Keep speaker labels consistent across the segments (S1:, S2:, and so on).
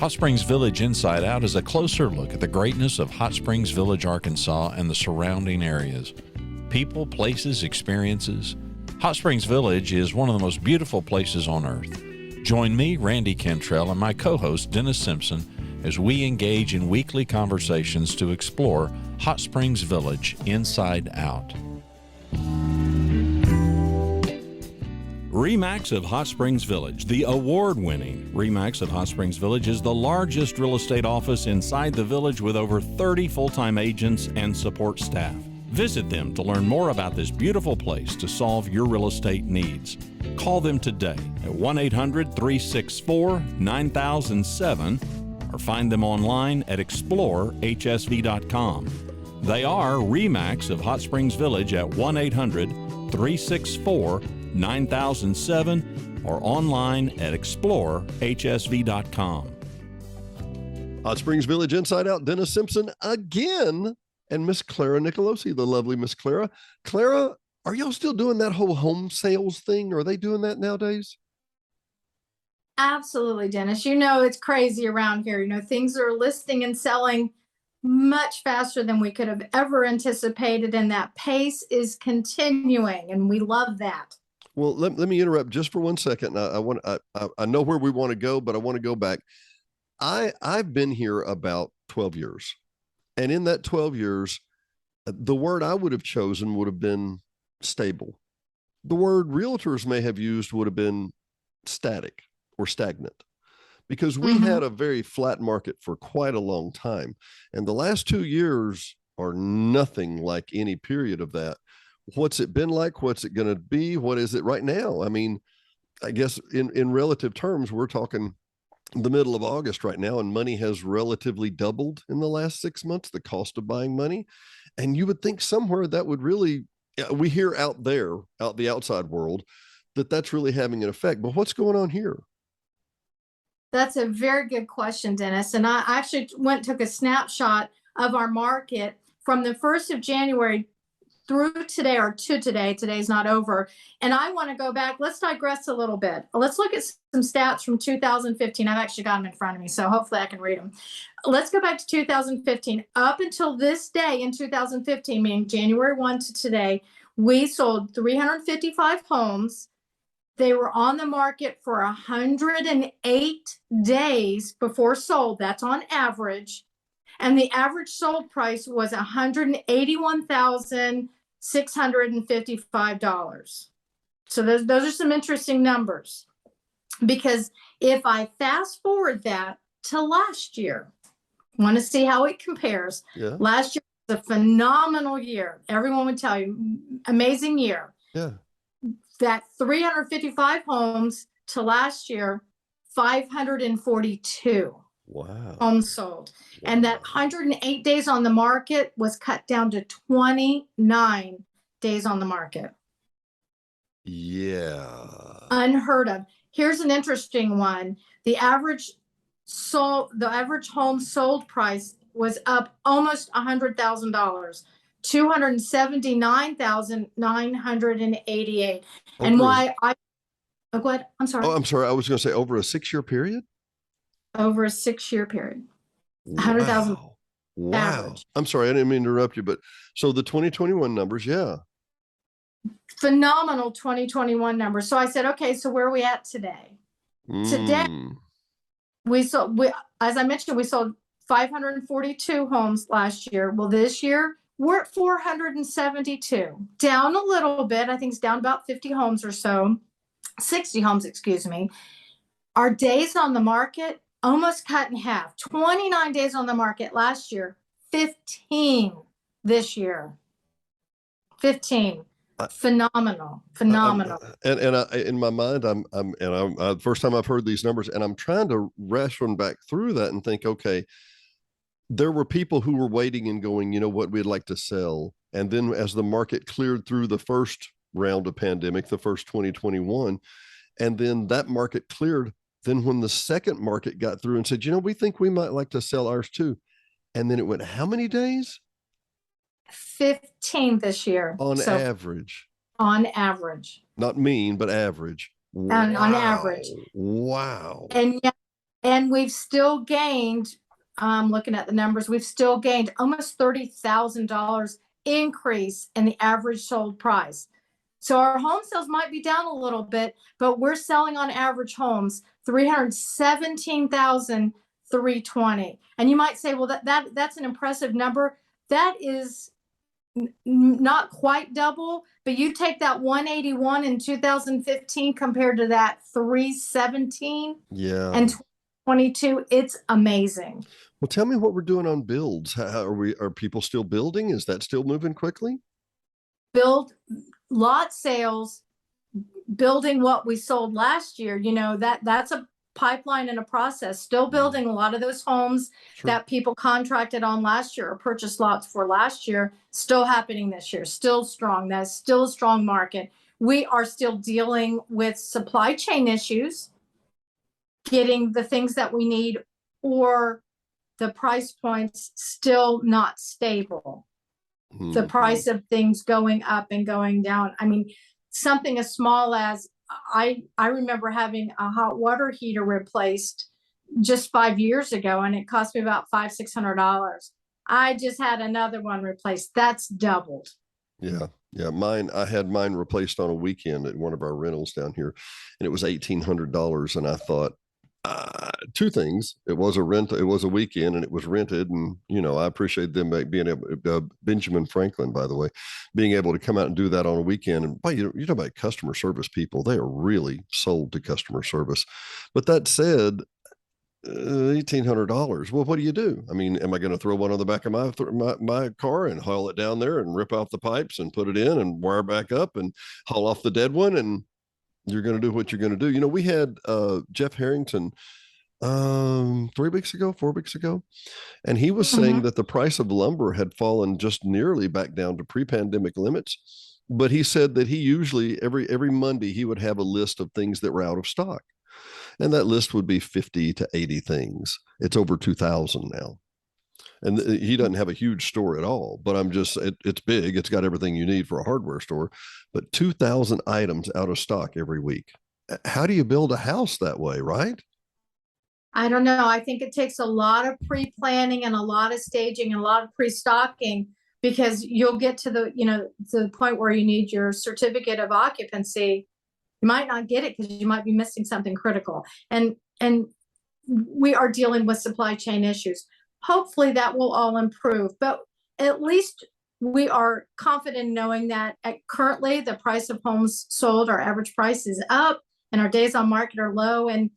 S1: Hot Springs Village Inside Out is a closer look at the greatness of Hot Springs Village, Arkansas, and the surrounding areas. People, places, experiences. Hot Springs Village is one of the most beautiful places on earth. Join me, Randy Cantrell, and my co-host, Dennis Simpson, as we engage in weekly conversations to explore Hot Springs Village Inside Out. RE/MAX of Hot Springs Village, the award-winning RE/MAX of Hot Springs Village, is the largest real estate office inside the village with over 30 full-time agents and support staff. Visit them to learn more about this beautiful place to solve your real estate needs. Call them today at 1-800-364-9007 or find them online at explorehsv.com. They are RE/MAX of Hot Springs Village at 1-800-364-9007 or online at explorehsv.com.
S2: Hot Springs Village Inside Out, Dennis Simpson again, and Miss Clara Nicolosi, the lovely Miss Clara. Clara, are y'all still doing that whole home sales thing? Are they doing that nowadays?
S3: Absolutely, Dennis. You know, it's crazy around here. You know, things are listing and selling much faster than we could have ever anticipated, and that pace is continuing, and we love that.
S2: Well, let me interrupt just for 1 second. I know where we want to go, but I want to go back. I've been here about 12 years. And in that 12 years, the word I would have chosen would have been stable. The word realtors may have used would have been static or stagnant, because we had a very flat market for quite a long time. And the last 2 years are nothing like any period of that. What's it been like? What's it going to be? What is it right now? I mean, I guess in relative terms, we're talking the middle of August right now, and money has relatively doubled in the last 6 months, the cost of buying money. And you would think somewhere that would really, we hear out there, out the outside world, that's really having an effect. But what's going on here?
S3: That's a very good question, Dennis. And I actually took a snapshot of our market from the 1st of January through today, or to today. Today's not over. And I want to go back. Let's digress a little bit. Let's look at some stats from 2015. I've actually got them in front of me, so hopefully I can read them. Let's go back to 2015. Up until this day in 2015, meaning January 1 to today, we sold 355 homes. They were on the market for 108 days before sold. That's on average. And the average sold price was $181,655. So those are some interesting numbers. Because if I fast forward that to last year, want to see how it compares. Yeah. Last year was a phenomenal year. Everyone would tell you, amazing year.
S2: Yeah.
S3: That 355 homes to last year, 542.
S2: Wow.
S3: Homes sold. Wow. And that 108 days on the market was cut down to 29 days on the market.
S2: Yeah.
S3: Unheard of. Here's an interesting one. The average home sold price was up almost $100,000, $279,988. And why go ahead. I'm sorry.
S2: Oh, I'm sorry. I was going to say over a 6-year period.
S3: Over a 6-year period. 100,000.
S2: Wow.
S3: Average. I'm
S2: sorry. I didn't mean to interrupt you, but so the 2021 numbers, yeah.
S3: Phenomenal 2021 numbers. So I said, okay, so where are we at today? Today, as I mentioned, we sold 542 homes last year. Well, this year we're at 472, down a little bit. I think it's down about 50 homes or so, 60 homes, excuse me. Our days on the market almost cut in half. 29 days on the market last year, 15 this year. 15. Phenomenal.
S2: And in my mind, I'm first time I've heard these numbers, and I'm trying to ration back through that and think, okay, there were people who were waiting and going, you know what, we'd like to sell. And then as the market cleared through the first round of pandemic, the first 2021, and then that market cleared, then when the second market got through and said, you know, we think we might like to sell ours too. And then it went how many days?
S3: 15 this year.
S2: On average.
S3: On average.
S2: Not mean, but average.
S3: Wow. On average.
S2: Wow.
S3: And yet And we've still gained, looking at the numbers, we've still gained almost $30,000 increase in the average sold price. So our home sales might be down a little bit, but we're selling on average homes 317,320. And you might say, well, that's an impressive number. That is not quite double, but you take that 181 in 2015 compared to that 317 and 22, it's amazing.
S2: Well, tell me what we're doing on builds. How are people still building? Is that still moving quickly?
S3: Build lot sales, building what we sold last year, that's a pipeline and a process. Still building a lot of those homes that people contracted on last year or purchased lots for last year, still happening this year, still strong. That's still a strong market. We are still dealing with supply chain issues, getting the things that we need, or the price points still not stable. The price of things going up and going down. I mean, something as small as I remember having a hot water heater replaced just 5 years ago, and it cost me about $500-600. I just had another one replaced. That's doubled.
S2: Yeah. I had mine replaced on a weekend at one of our rentals down here, and it was $1,800. And I thought, two things. It was a weekend, and it was rented. And, I appreciate them being able, Benjamin Franklin, by the way, being able to come out and do that on a weekend. And you talk about customer service people, they are really sold to customer service. But that said, $1,800. Well, what do you do? I mean, am I going to throw one on the back of my car and haul it down there and rip out the pipes and put it in and wire back up and haul off the dead one? And you're going to do what you're going to do. We had Jeff Harrington 4 weeks ago, and he was saying that the price of lumber had fallen just nearly back down to pre-pandemic limits. But he said that he usually every Monday he would have a list of things that were out of stock, and that list would be 50 to 80 things. It's over 2,000 now. And he doesn't have a huge store at all, but it's big. It's got everything you need for a hardware store, but 2,000 items out of stock every week. How do you build a house that way, right?
S3: I don't know. I think it takes a lot of pre-planning and a lot of staging and a lot of pre-stocking, because you'll get to the point where you need your certificate of occupancy. You might not get it because you might be missing something critical. And we are dealing with supply chain issues. Hopefully that will all improve, but at least we are confident knowing that currently the price of homes sold, our average price is up and our days on market are low. And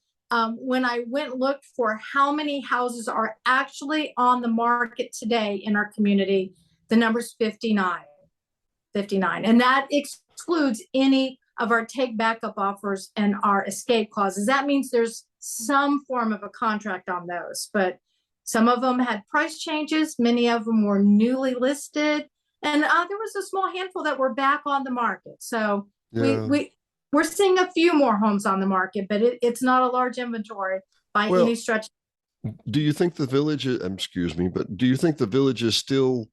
S3: when I went and looked for how many houses are actually on the market today in our community, the number's 59. And that excludes any of our take backup offers and our escape clauses. That means there's some form of a contract on those, but some of them had price changes. Many of them were newly listed, and there was a small handful that were back on the market. So we're seeing a few more homes on the market, but it's not a large inventory by any stretch.
S2: Do you think the village is, but do you think the village is still,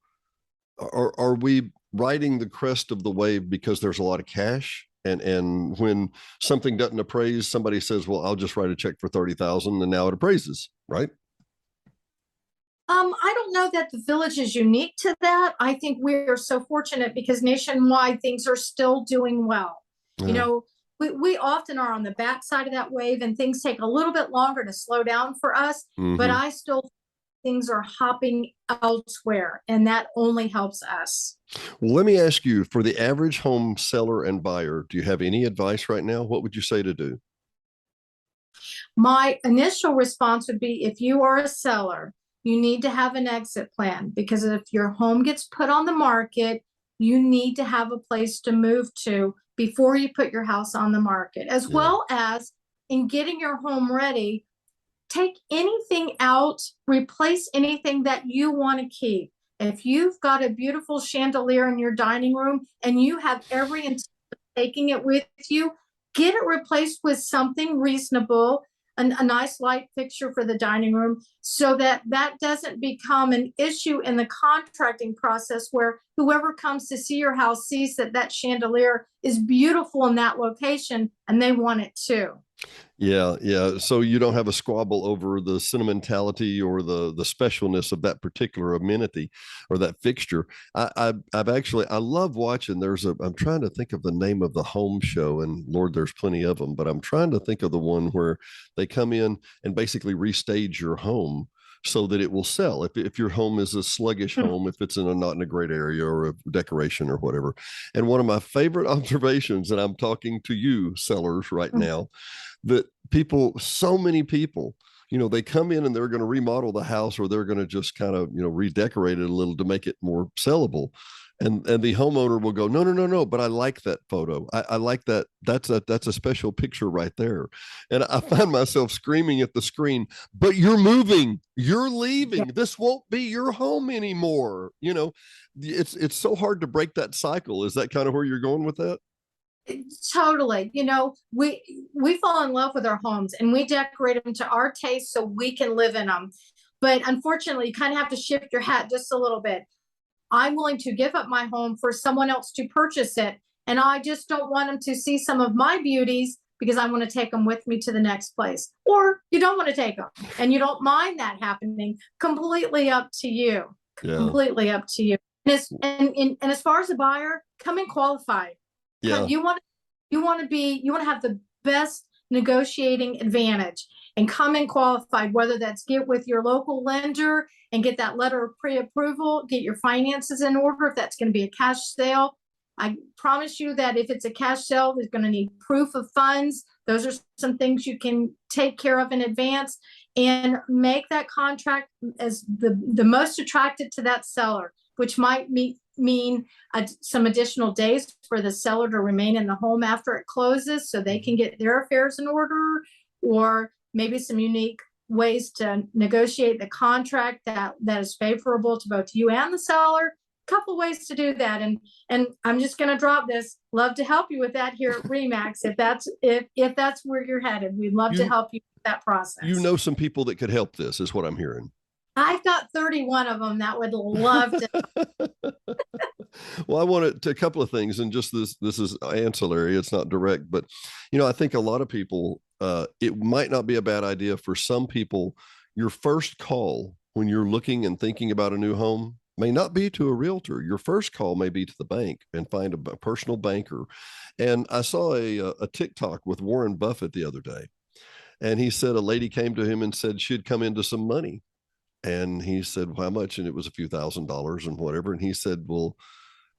S2: are we riding the crest of the wave because there's a lot of cash? And when something doesn't appraise, somebody says, well, I'll just write a check for 30,000, and now it appraises, right?
S3: I don't know that the village is unique to that. I think we're so fortunate because nationwide things are still doing well. We often are on the backside of that wave, and things take a little bit longer to slow down for us, but I still things are hopping elsewhere, and that only helps us.
S2: Well, let me ask you, for the average home seller and buyer, do you have any advice right now? What would you say to do?
S3: My initial response would be, if you are a seller, you need to have an exit plan, because if your home gets put on the market, you need to have a place to move to before you put your house on the market, as well as in getting your home ready. Take anything out, replace anything that you want to keep. If you've got a beautiful chandelier in your dining room and you have every intention of taking it with you, get it replaced with something reasonable, a nice light fixture for the dining room, so that doesn't become an issue in the contracting process, where whoever comes to see your house sees that chandelier is beautiful in that location and they want it too.
S2: Yeah, yeah. So you don't have a squabble over the sentimentality or the specialness of that particular amenity or that fixture. I've actually I love watching. I'm trying to think of the name of the home show, and Lord, there's plenty of them, but I'm trying to think of the one where they come in and basically restage your home so that it will sell. If your home is a sluggish home, if it's not in a great area or a decoration or whatever. And one of my favorite observations, and I'm talking to you sellers right now, that people, so many people, they come in and they're going to remodel the house, or they're going to just kind of, redecorate it a little to make it more sellable. And the homeowner will go, no, no, no, no, but I like that photo. I like that. That's a special picture right there. And I find myself screaming at the screen, but you're moving, you're leaving.
S3: Yeah.
S2: This won't be your home anymore. It's so hard to break that cycle. Is that kind of where you're going with that?
S3: Totally. We fall in love with our homes and we decorate them to our taste so we can live in them. But unfortunately, you kind of have to shift your hat just a little bit. I'm willing to give up my home for someone else to purchase it. And I just don't want them to see some of my beauties because I want to take them with me to the next place. Or you don't want to take them and you don't mind that happening. Completely up to you.
S2: Yeah.
S3: Completely up to you. And as far as a buyer, come in qualified.
S2: Yeah.
S3: You want to have the best negotiating advantage and come in qualified, whether that's get with your local lender and get that letter of pre-approval, get your finances in order. If that's going to be a cash sale, I promise you that if it's a cash sale, there's going to need proof of funds. Those are some things you can take care of in advance and make that contract as the most attractive to that seller, which might mean some additional days for the seller to remain in the home after it closes so they can get their affairs in order, or maybe some unique ways to negotiate the contract that is favorable to both you and the seller. A couple ways to do that, and I'm just going to drop this. Love to help you with that here at Remax. If that's where you're headed, we'd love to help you with that process.
S2: Some people that could help this, is what I'm hearing.
S3: I've got 31 of them that would love to.
S2: Well, I wanted to a couple of things, and just this is ancillary. It's not direct, but I think a lot of people, it might not be a bad idea for some people. Your first call when you're looking and thinking about a new home may not be to a realtor. Your first call may be to the bank and find a personal banker. And I saw a TikTok with Warren Buffett the other day, and he said a lady came to him and said she'd come into some money. And he said, well, how much? And it was a few $1,000s and whatever. And he said, well,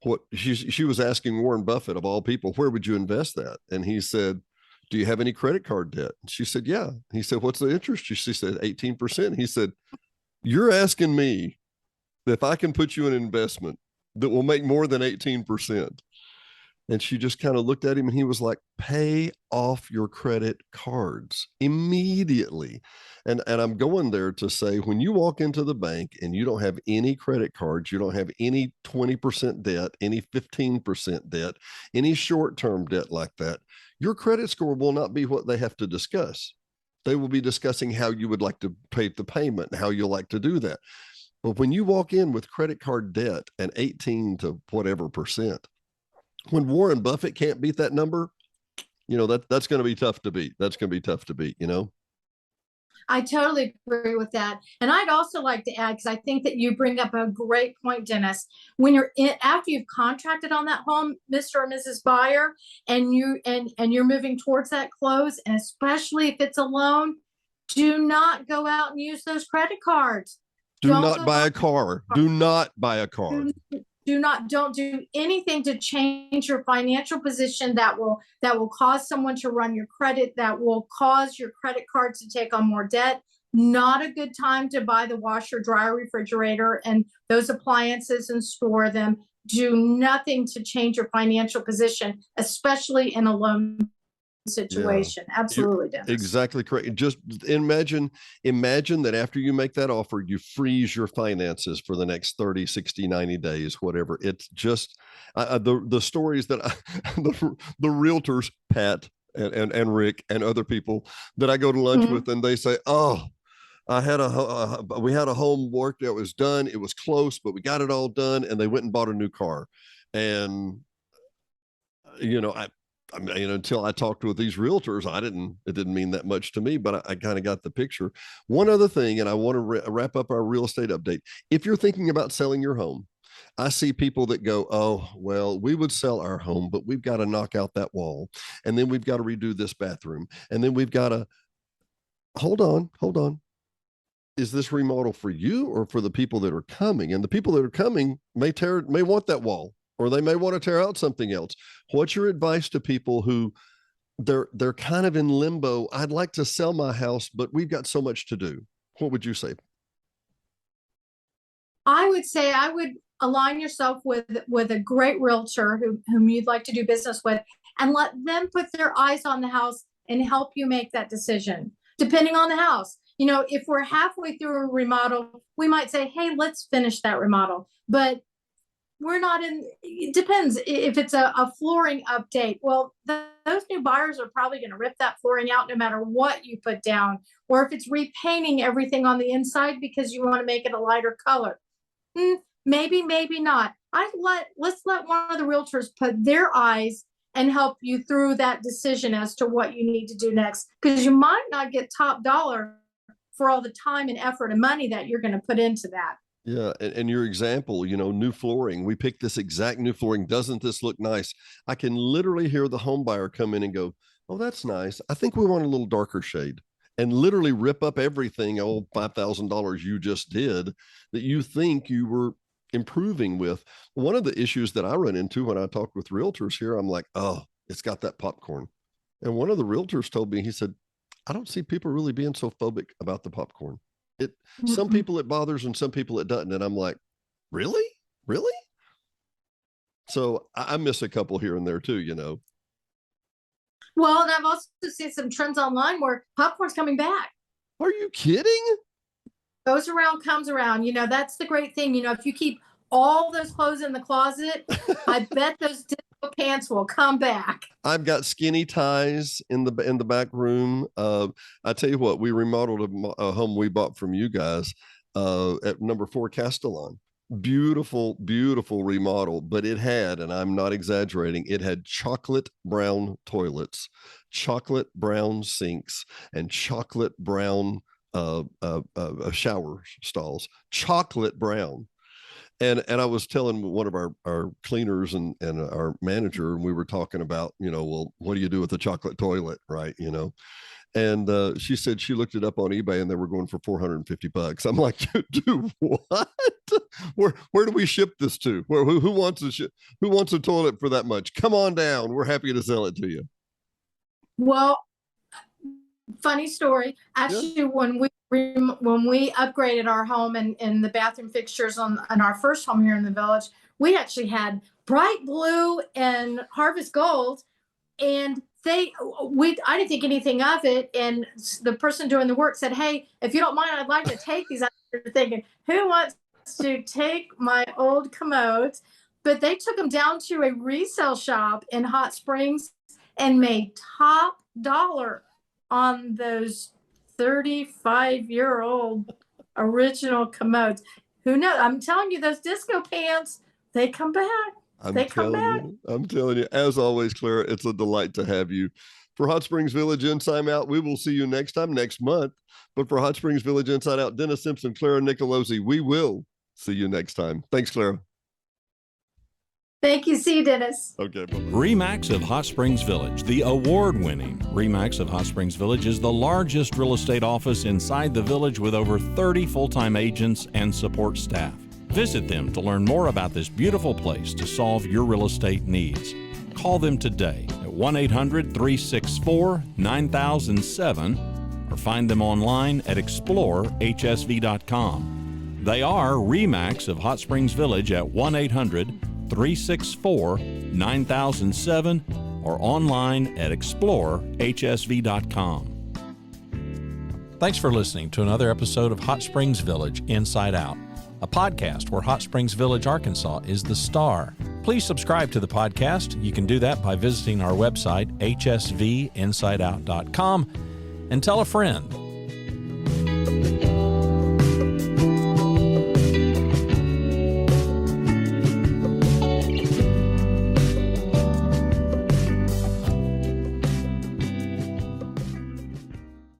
S2: what she was asking Warren Buffett, of all people, where would you invest that? And he said, do you have any credit card debt? And she said, yeah. He said, what's the interest? She said, 18%. He said, you're asking me if I can put you in an investment that will make more than 18%. And she just kind of looked at him, and he was like, pay off your credit cards immediately. And I'm going there to say, when you walk into the bank and you don't have any credit cards, you don't have any 20% debt, any 15% debt, any short-term debt like that, your credit score will not be what they have to discuss. They will be discussing how you would like to pay the payment and how you'll like to do that. But when you walk in with credit card debt and 18 to whatever percent, when Warren Buffett can't beat that number, that's going to be tough to beat. That's going to be tough to beat,
S3: I totally agree with that. And I'd also like to add, because I think that you bring up a great point, Dennis, when after you've contracted on that home, Mr. or Mrs. Buyer, and you're moving towards that close, and especially if it's a loan, do not go out and use those credit cards.
S2: Don't buy a car. Do not buy a car.
S3: Don't do anything to change your financial position that will cause someone to run your credit, that will cause your credit cards to take on more debt. Not a good time to buy the washer, dryer, refrigerator, and those appliances and store them. Do nothing to change your financial position, especially in a loan situation. Yeah. Absolutely, Dennis.
S2: Exactly correct. Just imagine that after you make that offer, you freeze your finances for the next 30, 60, 90 days, whatever. It's just the stories that the realtors, Pat and Rick and other people that I go to lunch with, and they say, oh, we had a home work that was done. It was close, but we got it all done. And they went and bought a new car. And, I mean, until I talked with these realtors, it didn't mean that much to me, but I kind of got the picture. One other thing, and I want to wrap up our real estate update. If you're thinking about selling your home, I see people that go, oh, well, we would sell our home, but we've got to knock out that wall. And then we've got to redo this bathroom. And then we've got to, hold on. Is this remodel for you or for the people that are coming? And the people that are coming may want that wall, or they may want to tear out something else. What's your advice to people who they're kind of in limbo? I'd like to sell my house, but we've got so much to do. What would you say?
S3: I would say I would align yourself with a great realtor whom you'd like to do business with, and let them put their eyes on the house and help you make that decision, depending on the house. If we're halfway through a remodel, we might say, hey, let's finish that remodel. But we're not it depends. If it's a flooring update, well, those new buyers are probably going to rip that flooring out no matter what you put down. Or if it's repainting everything on the inside because you want to make it a lighter color, maybe not. Let's let one of the realtors put their eyes and help you through that decision as to what you need to do next, because you might not get top dollar for all the time and effort and money that you're going to put into that.
S2: Yeah. And your example, new flooring, we picked this exact new flooring. Doesn't this look nice? I can literally hear the home buyer come in and go, oh, that's nice. I think we want a little darker shade, and literally rip up everything, $5,000 you just did that you think you were improving with. One of the issues that I run into when I talk with realtors here, I'm like, oh, it's got that popcorn. And one of the realtors told me, he said, I don't see people really being so phobic about the popcorn. Some people it bothers and some people it doesn't. And I'm like, really? So I miss a couple here and there too,
S3: Well, and I've also seen some trends online where popcorn's coming back.
S2: Are you kidding?
S3: Goes around, comes around. That's the great thing. If you keep all those clothes in the closet, I bet those disco pants will come back.
S2: I've got skinny ties in the back room. I tell you what, we remodeled a home we bought from you guys at number 4 Castellan. Beautiful remodel, but it had, and I'm not exaggerating, it had chocolate brown toilets, chocolate brown sinks, and chocolate brown shower stalls, chocolate brown. And I was telling one of our cleaners and our manager, and we were talking about, well, what do you do with the chocolate toilet, right? And she said she looked it up on eBay and they were going for $450. I'm like, dude, what? Where do we ship this to? Who wants a toilet for that much? Come on down. We're happy to sell it to you.
S3: Well, funny story. Actually, yeah. When we upgraded our home and the bathroom fixtures on our first home here in the village, we actually had bright blue and harvest gold, and I didn't think anything of it. And the person doing the work said, hey, if you don't mind, I'd like to take these. I'm thinking, who wants to take my old commodes? But they took them down to a resale shop in Hot Springs and made top dollar on those 35-year-old original commodes. Who knows? I'm telling you, those disco pants, they come back. I'm
S2: telling you, as always, Clara, it's a delight to have you. For Hot Springs Village Inside Out, we will see you next month. But for Hot Springs Village Inside Out, Dennis Simpson, Clara Nicolosi, we will see you next time. Thanks, Clara.
S3: Thank you. See you, Dennis.
S2: Okay. Bye-bye.
S1: RE/MAX of Hot Springs Village, the award-winning RE/MAX of Hot Springs Village, is the largest real estate office inside the village with over 30 full-time agents and support staff. Visit them to learn more about this beautiful place to solve your real estate needs. Call them today at 1-800-364-9007 or find them online at explorehsv.com. They are RE/MAX of Hot Springs Village at 1-800-364-9007 or online at explorehsv.com. Thanks for listening to another episode of Hot Springs Village Inside Out, a podcast where Hot Springs Village, Arkansas is the star. Please subscribe to the podcast. You can do that by visiting our website, hsvinsideout.com, and tell a friend.